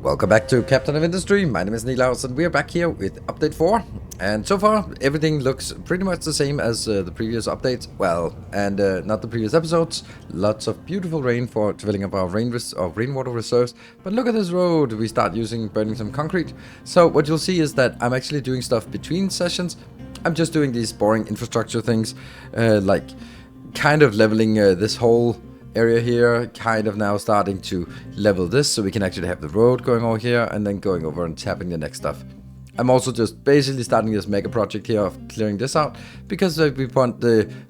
Welcome back to Captain of Industry. My name is Nilaus and we are back here with update 4. And so far, everything looks pretty much the same as the previous updates. Well, and not the previous episodes. Lots of beautiful rain for filling up our rainwater reserves. But look at this road. We start burning some concrete. So what you'll see is that I'm actually doing stuff between sessions. I'm just doing these boring infrastructure things, like kind of leveling this whole area here, kind of now starting to level this so we can actually have the road going over here and then going over and tapping the next stuff. I'm also just basically starting this mega project here of clearing this out because we want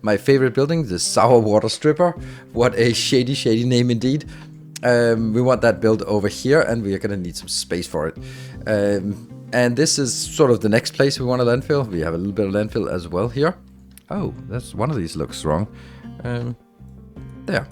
my favorite building, the Sour Water Stripper. What a shady name indeed. We want that built over here and we are going to need some space for it. And this is sort of the next place we want to landfill. We have a little bit of landfill as well here. Oh, that's one of these looks wrong. There.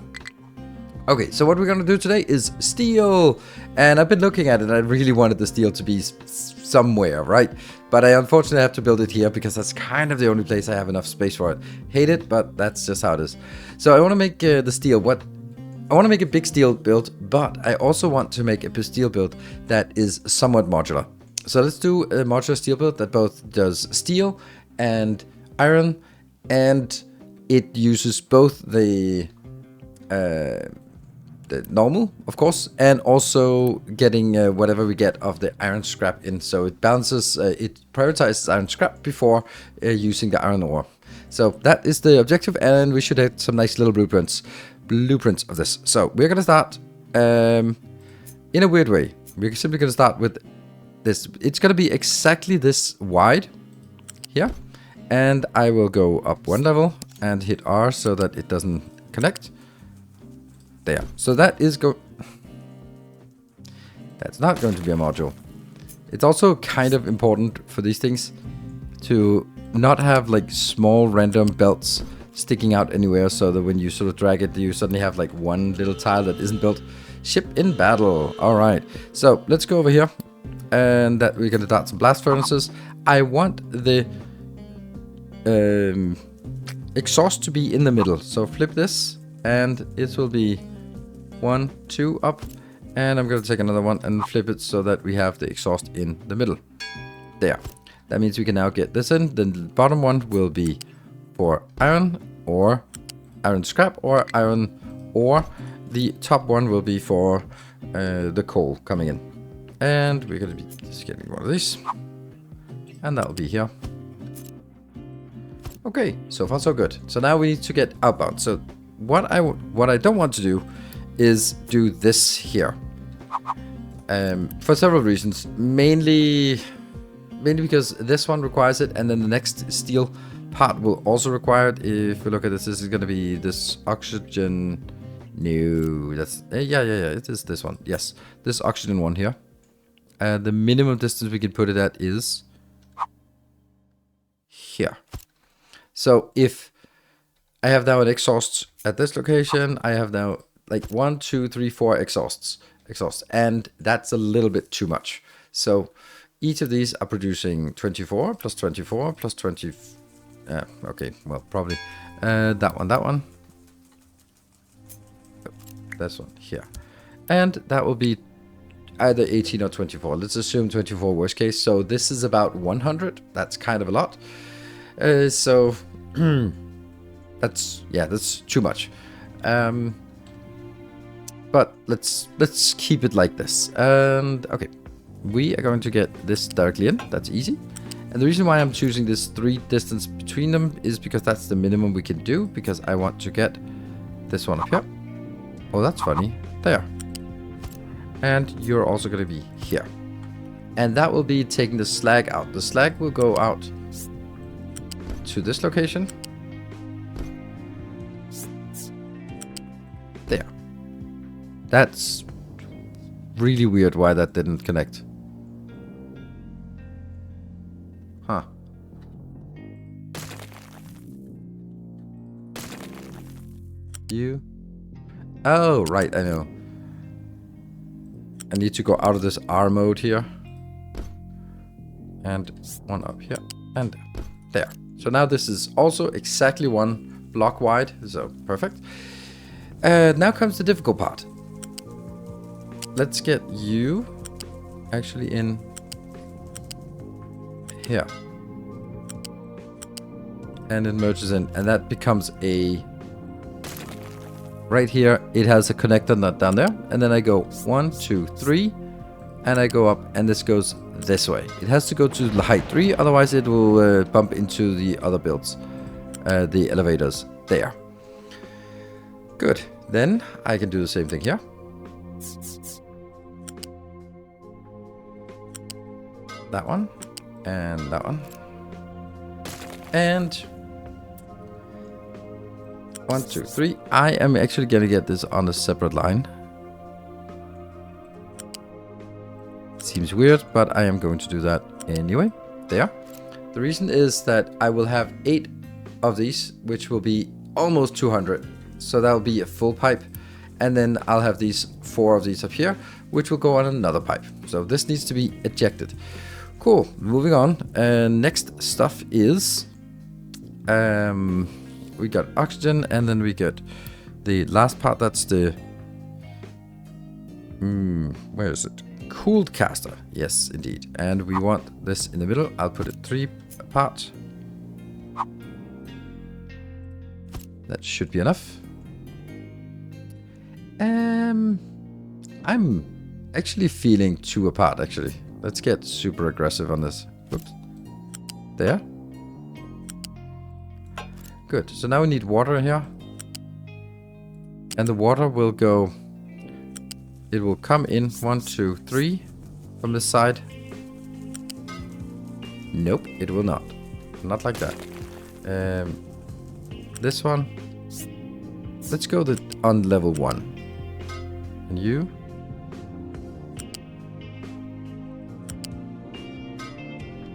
Okay, so what we're going to do today is steel. And I've been looking at it. I really wanted the steel to be somewhere, right? But I unfortunately have to build it here because that's kind of the only place I have enough space for it. Hate it, but that's just how it is. So I want to make the steel. I want to make a big steel build, but I also want to make a steel build that is somewhat modular. So let's do a modular steel build that both does steel and iron, and it uses both the normal, of course, and also getting whatever we get of the iron scrap in. So it balances, it prioritizes iron scrap before using the iron ore. So that is the objective, and we should have some nice little blueprints of this. So we're gonna start in a weird way. We're simply gonna start with this. It's gonna be exactly this wide here, and I will go up one level and hit R so that it doesn't connect. There. So that is that's not going to be a module. It's also kind of important for these things to not have like small random belts sticking out anywhere, so that when you sort of drag it, you suddenly have like one little tile that isn't built. Ship in battle. All right. So let's go over here, and that we're gonna start some blast furnaces. I want the exhaust to be in the middle. So flip this, and it will be 1, 2 up, and I'm gonna take another one and flip it so that we have the exhaust in the middle. There. That means we can now get this in. The bottom one will be for iron or iron scrap or iron ore. The top one will be for the coal coming in. And we're gonna be just getting one of these, and that will be here. Okay, so far so good. So now we need to get outbound. So what I don't want to do is do this here, for several reasons. Mainly because this one requires it, and then the next steel part will also require it. If we look at this is going to be this oxygen. No, that's yeah. It is this one. Yes, this oxygen one here. The minimum distance we can put it at is here. So if I have now an exhaust at this location, I have now like 1, 2, 3, 4 exhausts, and that's a little bit too much. So each of these are producing 24 plus 24 plus 20. Okay, well, probably that one, this one here, and that will be either 18 or 24. Let's assume 24 worst case. So this is about 100. That's kind of a lot. So that's too much. But let's keep it like this. And okay, we are going to get this directly in. That's easy. And the reason why I'm choosing this 3 distance between them is because that's the minimum we can do, because I want to get this one up here. Oh, that's funny. There. And you're also going to be here. And that will be taking the slag out. The slag will go out to this location. There. That's really weird why that didn't connect. Huh. You. Oh, right, I know. I need to go out of this R mode here. And one up here. And there. So now this is also exactly 1 block wide. So perfect. Now comes the difficult part. Let's get you actually in here. And it merges in, and that becomes a... Right here, it has a connector nut down there. And then I go 1, 2, 3. And I go up, and this goes this way. It has to go to the height 3, otherwise it will bump into the other builds. The elevators there. Good. Then I can do the same thing here. That one. And that one. And 1, 2, 3. I am actually going to get this on a separate line. Seems weird, but I am going to do that anyway. There. The reason is that I will have 8 of these, which will be almost 200. So that will be a full pipe. And then I'll have these 4 of these up here, which will go on another pipe. So this needs to be ejected. Cool. Moving on. Next stuff is... we got oxygen, and then we get the last part. That's the... where is it? Cooled caster. Yes, indeed. And we want this in the middle. I'll put it 3 apart. That should be enough. I'm actually feeling 2 apart, actually. Let's get super aggressive on this. Whoops. There. Good. So now we need water here. And the water will go... It will come in 1, 2, 3 from this side. Nope, it will not. Not like that. This one. Let's go on level 1. And you.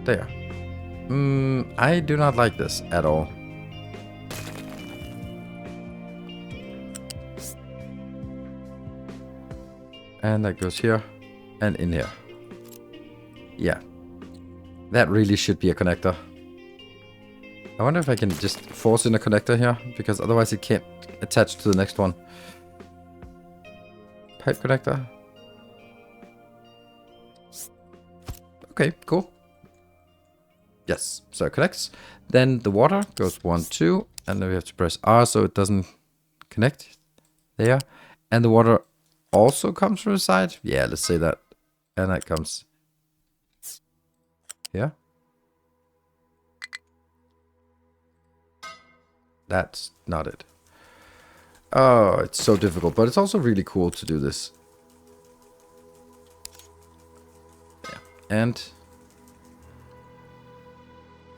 There. I do not like this at all. And that goes here and in here. Yeah. That really should be a connector. I wonder if I can just force in a connector here, because otherwise it can't attach to the next one. Pipe connector. Okay, cool. Yes, so it connects. Then the water goes 1, 2, and then we have to press R so it doesn't connect. There. And the water also comes from the side. Yeah, let's say that. And that comes here. That's not it. Oh, it's so difficult, but it's also really cool to do this. Yeah. And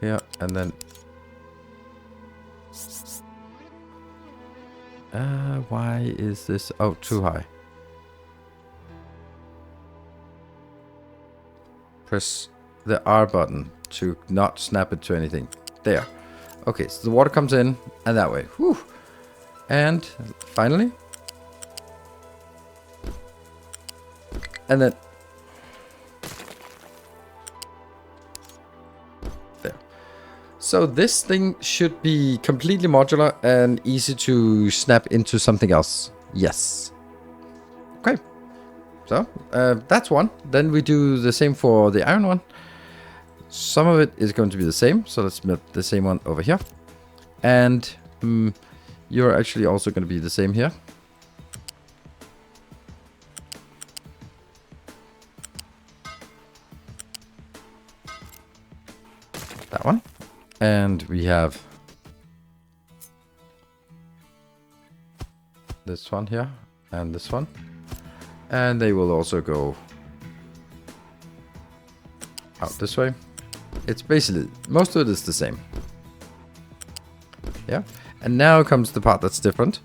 here, and then why is this? Oh, too high. Press the R button to not snap it to anything. There. Okay, so the water comes in, and that way. Whew. And finally. And then. There. So this thing should be completely modular and easy to snap into something else. Yes. Okay. So, that's one. Then we do the same for the iron one. Some of it is going to be the same. So let's make the same one over here. And you're actually also going to be the same here. That one. And we have this one here and this one. And they will also go out this way. It's basically, most of it is the same. Yeah. And now comes the part that's different.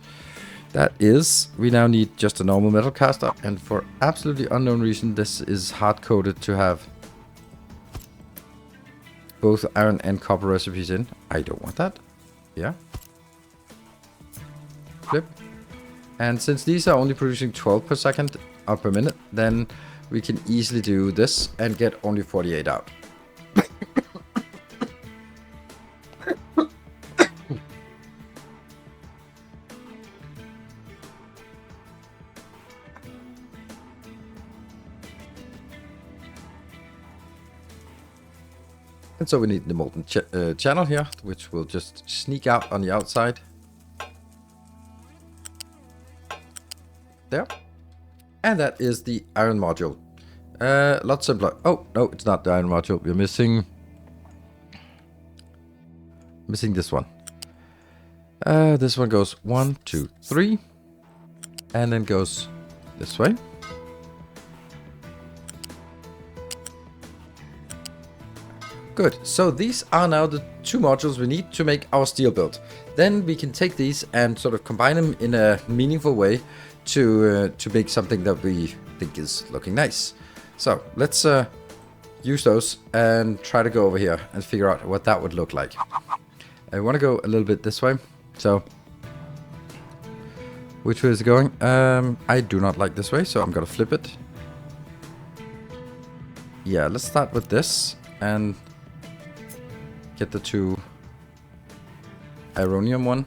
That is, we now need just a normal metal caster. And for absolutely unknown reason, this is hard-coded to have both iron and copper recipes in. I don't want that. Yeah. Flip. And since these are only producing 12 per second or per minute, then we can easily do this and get only 48 out. And so we need the molten channel here, which will just sneak out on the outside. There. And that is the iron module. Lot simpler. Oh, no, it's not the iron module. We're missing this one. This one goes 1, 2, 3. And then goes this way. Good, so these are now the 2 modules we need to make our steel build. Then we can take these and sort of combine them in a meaningful way to make something that we think is looking nice. So let's use those and try to go over here and figure out what that would look like. I want to go a little bit this way. So which way is it going? I do not like this way, so I'm gonna flip it. Yeah, let's start with this and get the 2 ironium one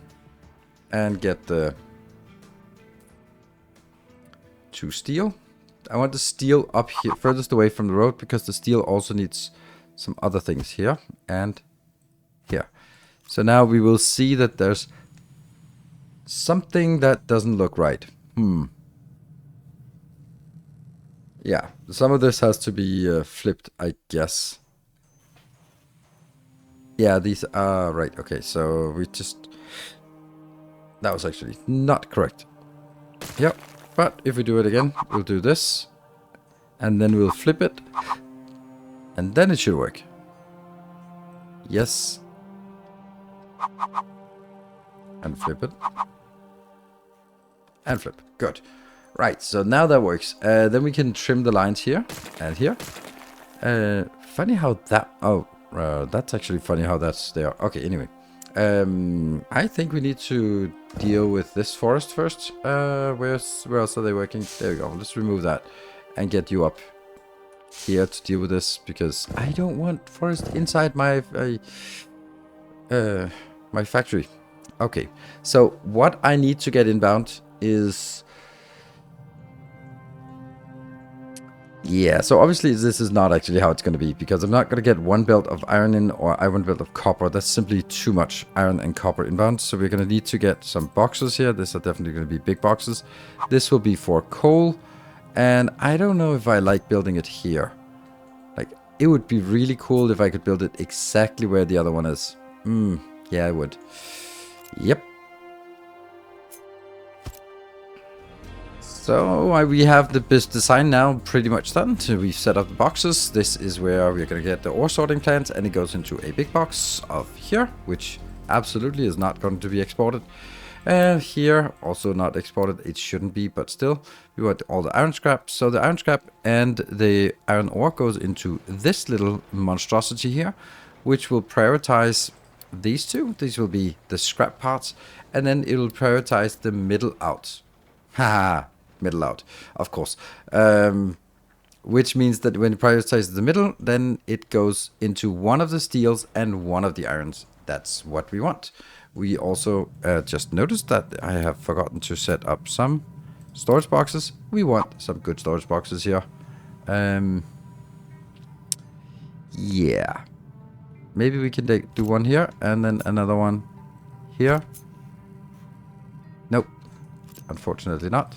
and get the 2 steel. I want the steel up here furthest away from the road because the steel also needs some other things here and here. So now we will see that there's something that doesn't look right. Yeah, some of this has to be flipped, I guess. Yeah, these are right. Okay, so we just... That was actually not correct. Yep, but if we do it again, we'll do this. And then we'll flip it. And then it should work. Yes. And flip it. And flip. Good. Right, so now that works. Then we can trim the lines here and here. Funny how that... Oh, that's actually funny how that's there. Okay, anyway. I think we need to deal with this forest first. Where else are they working? There we go. Let's remove that and get you up here to deal with this, because I don't want forest inside my my factory. Okay, so what I need to get inbound is... Yeah, so obviously this is not actually how it's going to be, because I'm not going to get 1 belt of iron in or 1 belt of copper. That's simply too much iron and copper inbound. So we're going to need to get some boxes here. These are definitely going to be big boxes. This will be for coal. And I don't know if I like building it here. Like, it would be really cool if I could build it exactly where the other one is. Yeah, I would. Yep. So we have the design now pretty much done. So we've set up the boxes. This is where we're going to get the ore sorting plant, and it goes into a big box of here, which absolutely is not going to be exported. Here, also not exported. It shouldn't be, but still, we want all the iron scrap. So the iron scrap and the iron ore goes into this little monstrosity here, which will prioritize these 2. These will be the scrap parts, and then it will prioritize the middle out. Haha. Middle out, of course, which means that when it prioritizes the middle, then it goes into one of the steels and one of the irons. That's what we want. We also just noticed that I have forgotten to set up some storage boxes. We want some good storage boxes here. Yeah, maybe we can do one here and then another one here. Nope, unfortunately not.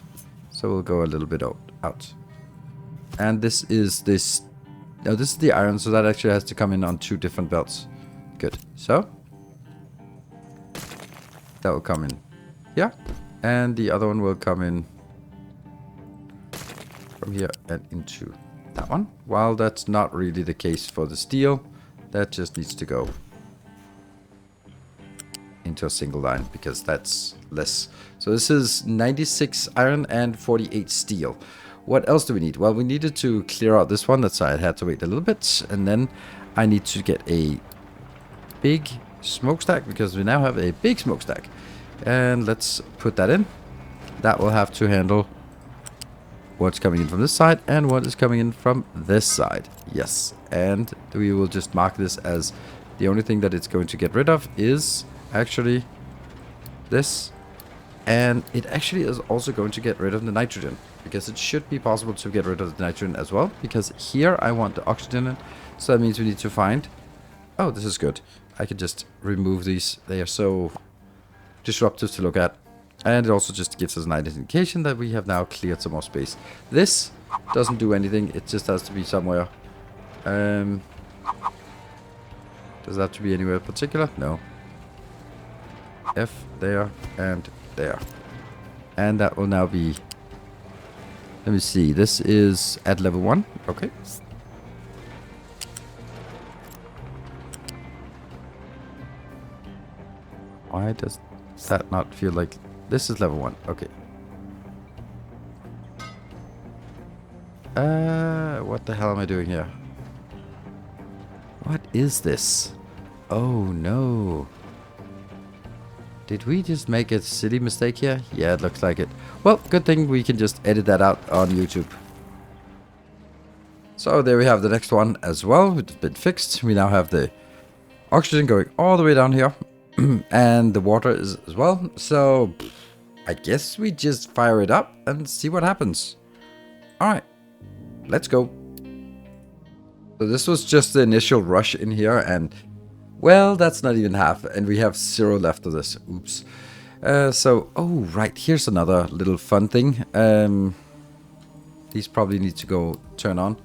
So we'll go a little bit out. And this is this... No, this is the iron, so that actually has to come in on 2 different belts. Good. So that will come in here. And the other one will come in from here and into that one. While that's not really the case for the steel, that just needs to go into a single line, because that's less. So this is 96 iron and 48 steel. What else do we need? Well, we needed to clear out this one. That's why I had to wait a little bit. And then I need to get a big smokestack, because we now have a big smokestack. And let's put that in. That will have to handle what's coming in from this side and what is coming in from this side. Yes. And we will just mark this as the only thing that it's going to get rid of is actually this. And it actually is also going to get rid of the nitrogen, because it should be possible to get rid of the nitrogen as well, because here I want the oxygen in. So that means we need to find Oh, this is good. I can just remove these. They are so disruptive to look at. And it also just gives us an indication that we have now cleared some more space. This doesn't do anything. It just has to be somewhere. Does it have to be anywhere particular? No. F there and there. And that will now be... Let me see. This is at level 1. Okay. Why does that not feel like... This is level 1. Okay. What the hell am I doing here? What is this? Oh no. Did we just make a silly mistake here? Yeah, it looks like it. Well, good thing we can just edit that out on YouTube. So there we have the next one as well. It's been fixed. We now have the oxygen going all the way down here. And the water is as well. So I guess we just fire it up and see what happens. Alright. Let's go. So this was just the initial rush in here, and well, that's not even half, and we have 0 left of this. Oops. Oh right, here's another little fun thing. These probably need to go turn on.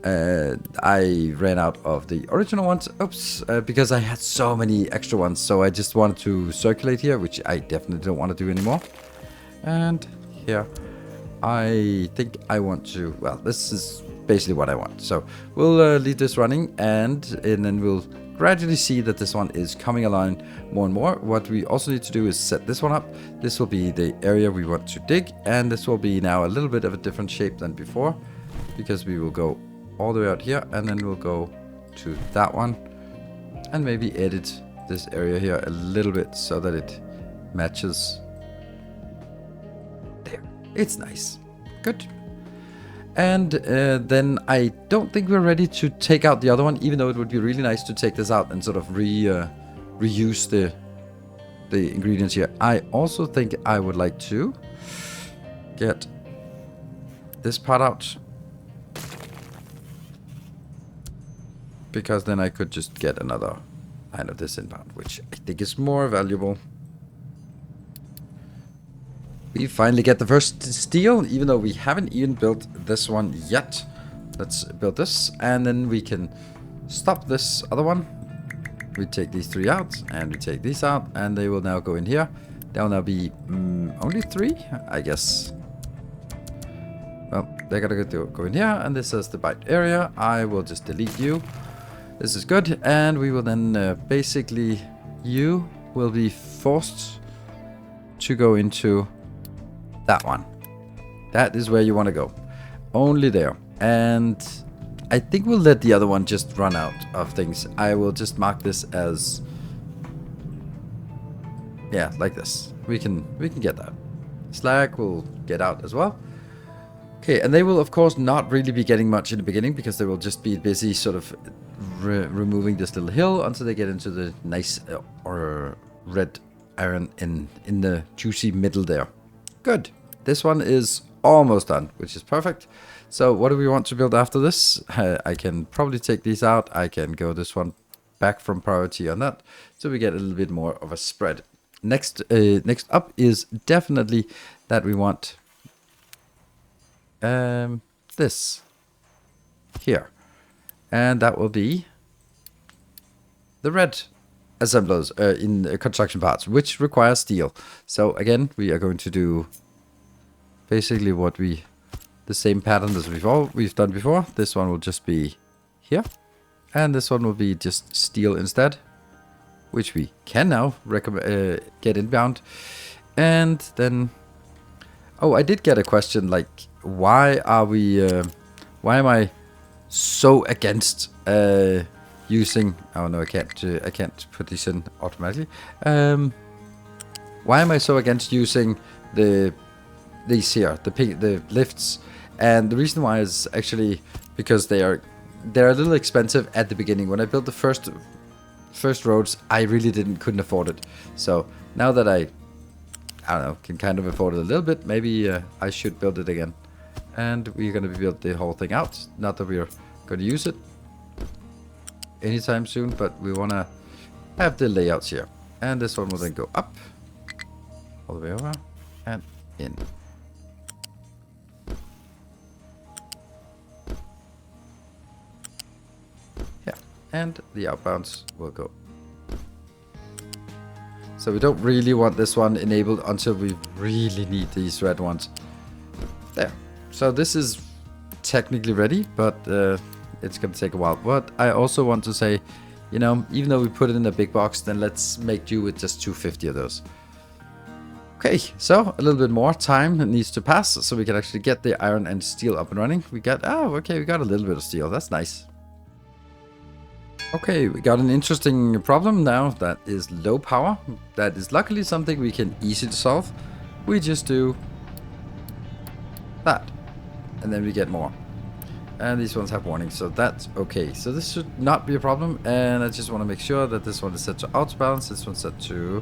I ran out of the original ones. Oops, because I had so many extra ones, so I just wanted to circulate here, which I definitely don't want to do anymore. And here, I think I want to, well, this is basically what I want. So we'll leave this running, and then we'll gradually see that this one is coming along more and more. What we also need to do is set this one up. This will be the area we want to dig, and this will be now a little bit of a different shape than before, because we will go all the way out here, and then we'll go to that one, and maybe edit this area here a little bit so that it matches. There, it's nice. Good. And then I don't think we're ready to take out the other one, even though it would be really nice to take this out and sort of reuse the ingredients here. I also think I would like to get this part out, because then I could just get another line of this inbound, which I think is more valuable. We finally get the first steel, even though we haven't even built this one yet. Let's build this, and then we can stop this other one. We take these 3 out, and we take these out, and they will now go in here. There'll now be only 3, I guess. Well, they gotta go in here, and this is the bite area. I will just delete you. This is good, and we will then basically, you will be forced to go into that one. That is where you want to go. Only there. And I think we'll let the other one just run out of things. I will just mark this as, yeah, like this. We can get that. Slag will get out as well. Okay, and they will of course not really be getting much in the beginning, because they will just be busy sort of removing this little hill until they get into the nice or red iron in the juicy middle there. Good. This one is almost done, which is perfect. So what do we want to build after this? I can probably take these out. I can go this one back from priority on that, so we get a little bit more of a spread. Next up is definitely that we want this here, and that will be the red assemblers in construction parts, which require steel. So again, we are going to do basically the same pattern as we've done before. This one will just be here, and this one will be just steel instead, which we can now get inbound. And then, oh, I did get a question like, why am I so against using, oh no, I can't put these in automatically. Why am I so against using these here, the lifts? And the reason why is actually because they're a little expensive at the beginning. When I built the first roads, I really couldn't afford it. So now that I don't know, can kind of afford it a little bit, maybe I should build it again. And we're going to build the whole thing out. Not that we're going to use it. anytime soon, but we want to have the layouts here. And this one will then go up, all the way over, and in. Yeah, and the outbounds will go. So we don't really want this one enabled until we really need these red ones. There. So this is technically ready, but it's going to take a while. But I also want to say, you know, even though we put it in a big box, then let's make do with just 250 of those. Okay, so a little bit more time needs to pass so we can actually get the iron and steel up and running. We got, oh, okay, we got a little bit of steel. That's nice. Okay, we got an interesting problem now that is low power. That is luckily something we can easily solve. We just do that, and then we get more. And these ones have warnings, so that's okay. So this should not be a problem, and I just want to make sure that this one is set to auto balance, this one's set to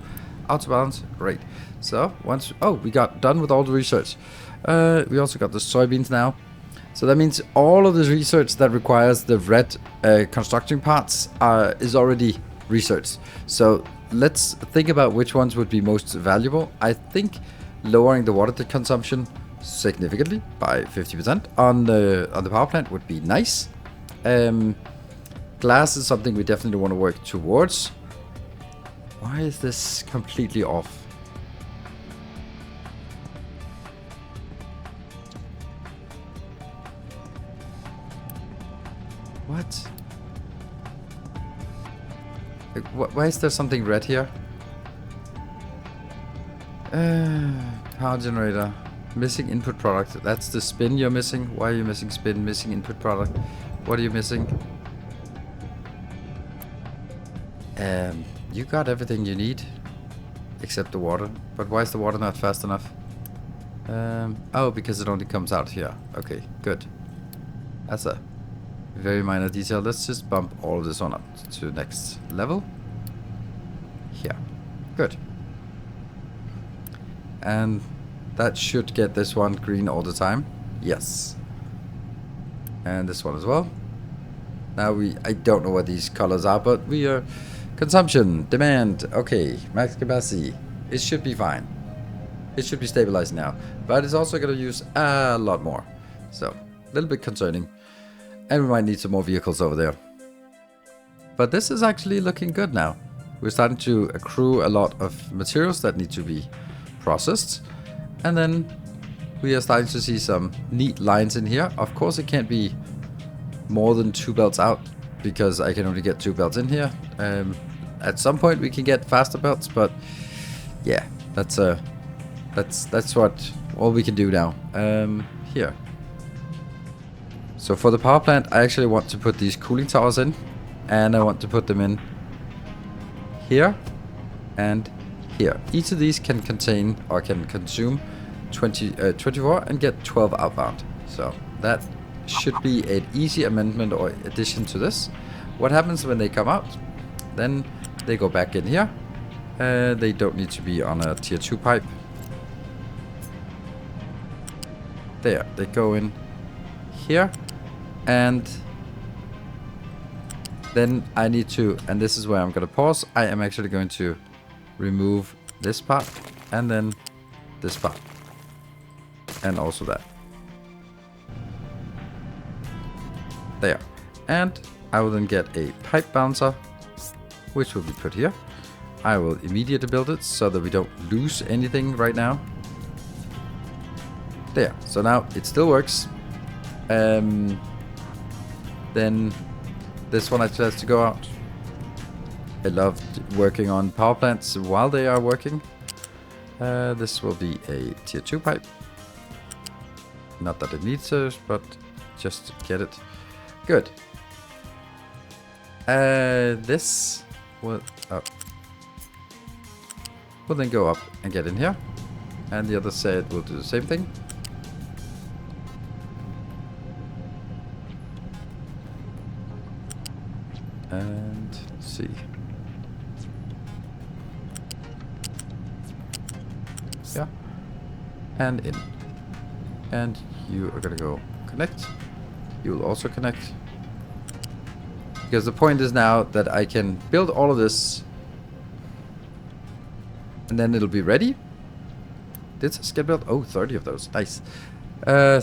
auto balance. Great. So once, oh, we got done with all the research. We also got the soybeans now. So that means all of the research that requires the red constructing parts is already researched. So let's think about which ones would be most valuable. I think lowering the water consumption significantly by 50% on the power plant would be nice. Glass is something we definitely want to work towards. Why is this completely off? What? Why is there something red here? Power generator. Missing input product. That's the spin you're missing. Why are you missing spin? Missing input product. What are you missing? You got everything you need. Except the water. But why is the water not fast enough? Oh, because it only comes out here. Okay, good. That's a very minor detail. Let's just bump all of this one up to next level. Here. Good. And that should get this one green all the time. Yes. And this one as well. Now I don't know what these colors are, but we are consumption, demand, okay, max capacity. It should be fine. It should be stabilized now. But it's also going to use a lot more. So, a little bit concerning. And we might need some more vehicles over there. But this is actually looking good now. We're starting to accrue a lot of materials that need to be processed. And then we are starting to see some neat lines in here. Of course, it can't be more than 2 belts out because I can only get 2 belts in here. At some point, we can get faster belts, but yeah, that's what all we can do now. Here. So for the power plant, I actually want to put these cooling towers in, and I want to put them in here and here. Each of these can contain or can consume 24 and get 12 outbound. So that should be an easy amendment or addition to this. What happens when they come out? Then they go back in here. They don't need to be on a tier 2 pipe. There, they go in here. And then I need to, and this is where I'm going to pause. I am actually going to remove this part and then this part. And also that. There. And I will then get a pipe bouncer, which will be put here. I will immediately build it so that we don't lose anything right now. There. So now it still works. Then this one actually has to go out. I love working on power plants while they are working. This will be a tier 2 pipe. Not that it needs it, but just to get it. Good. This will then go up and get in here. And the other side will do the same thing. And let's see. Yeah. And in. And you are gonna go connect. You will also connect. Because the point is now that I can build all of this, and then it'll be ready. Did this get built? Oh, 30 of those. Nice.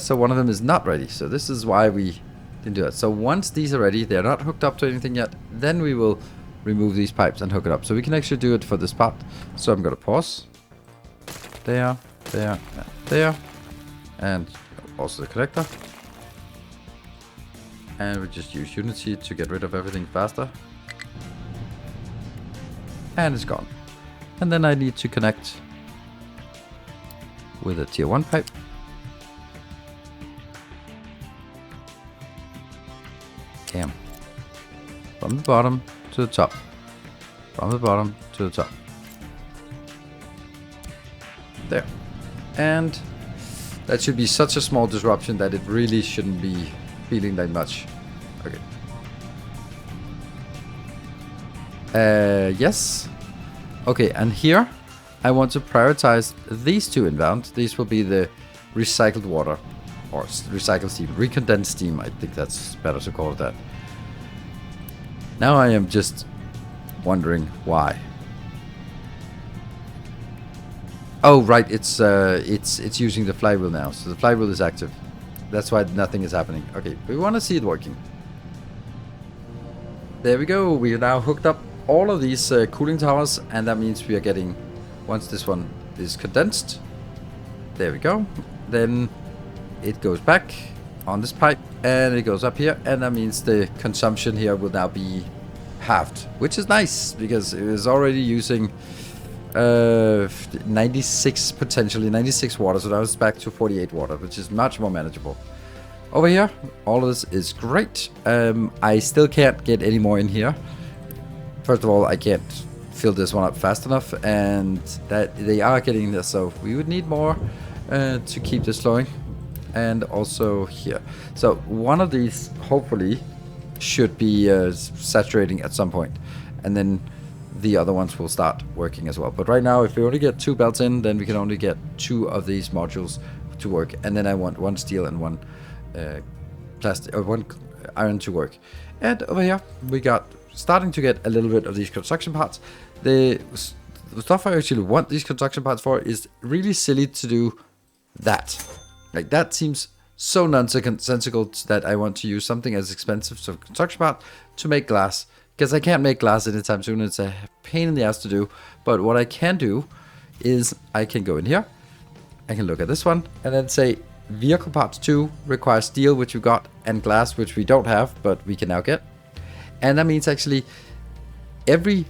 So one of them is not ready. So this is why we didn't do that. So once these are ready, they're not hooked up to anything yet, then we will remove these pipes and hook it up. So we can actually do it for this part. So I'm going to pause. There, there, there. And also the connector. And we just use Unity to get rid of everything faster. And it's gone. And then I need to connect with a tier 1 pipe. Damn. From the bottom to the top. From the bottom to the top. There. And that should be such a small disruption that it really shouldn't be feeling that much. Okay. Yes. Okay, and here I want to prioritize these two inbound. These will be the recycled water. Or recycled steam. Recondensed steam. I think that's better to call it that. Now I am just wondering why. Oh, right. It's using the flywheel now. So the flywheel is active. That's why nothing is happening. Okay, we want to see it working. There we go. We are now hooked up all of these cooling towers, and that means we are getting, once this one is condensed, there we go, then it goes back on this pipe and it goes up here, and that means the consumption here will now be halved, which is nice because it is already using 96, potentially 96 water, so now it's back to 48 water, which is much more manageable. Over here, all of this is great. I still can't get any more in here. First of all, I can't fill this one up fast enough, and that they are getting this, so we would need more to keep this flowing. And also here. So one of these hopefully should be saturating at some point, and then the other ones will start working as well. But right now, if we only get 2 belts in, then we can only get 2 of these modules to work, and then I want 1 steel and 1 plastic or 1 iron to work. And over here we got starting to get a little bit of these construction parts. The stuff I actually want these construction parts for is really silly to do that. Like, that seems so nonsensical that I want to use something as expensive as a construction part to make glass. Because I can't make glass anytime soon. It's a pain in the ass to do. But what I can do is I can go in here. I can look at this one and then say vehicle parts 2 requires steel, which we got, and glass, which we don't have, but we can now get. And that means actually every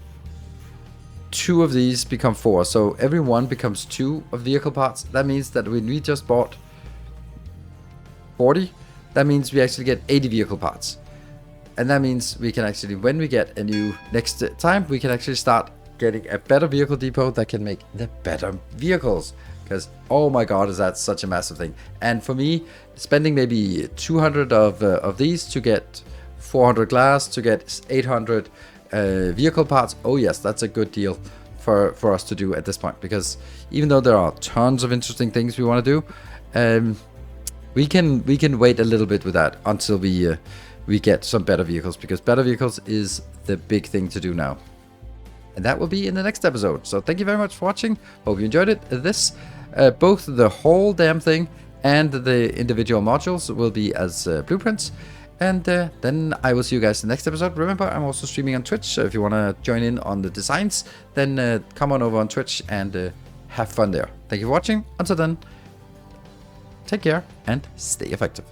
2 of these become 4. So every 1 becomes 2 of vehicle parts. That means that when we just bought 40, that means we actually get 80 vehicle parts. And that means we can actually, when we get a new next time, we can actually start getting a better vehicle depot that can make the better vehicles. Because, oh my god, is that such a massive thing. And for me, spending maybe 200 of these to get 400 glass, to get 800 vehicle parts, oh yes, that's a good deal for us to do at this point. Because even though there are tons of interesting things we want to do, we can wait a little bit with that until we get some better vehicles, because better vehicles is the big thing to do now. And that will be in the next episode. So thank you very much for watching. Hope you enjoyed it. This, both the whole damn thing and the individual modules will be as blueprints. And then I will see you guys in the next episode. Remember, I'm also streaming on Twitch, so if you want to join in on the designs, then come on over on Twitch and have fun there. Thank you for watching. Until then, take care and stay effective.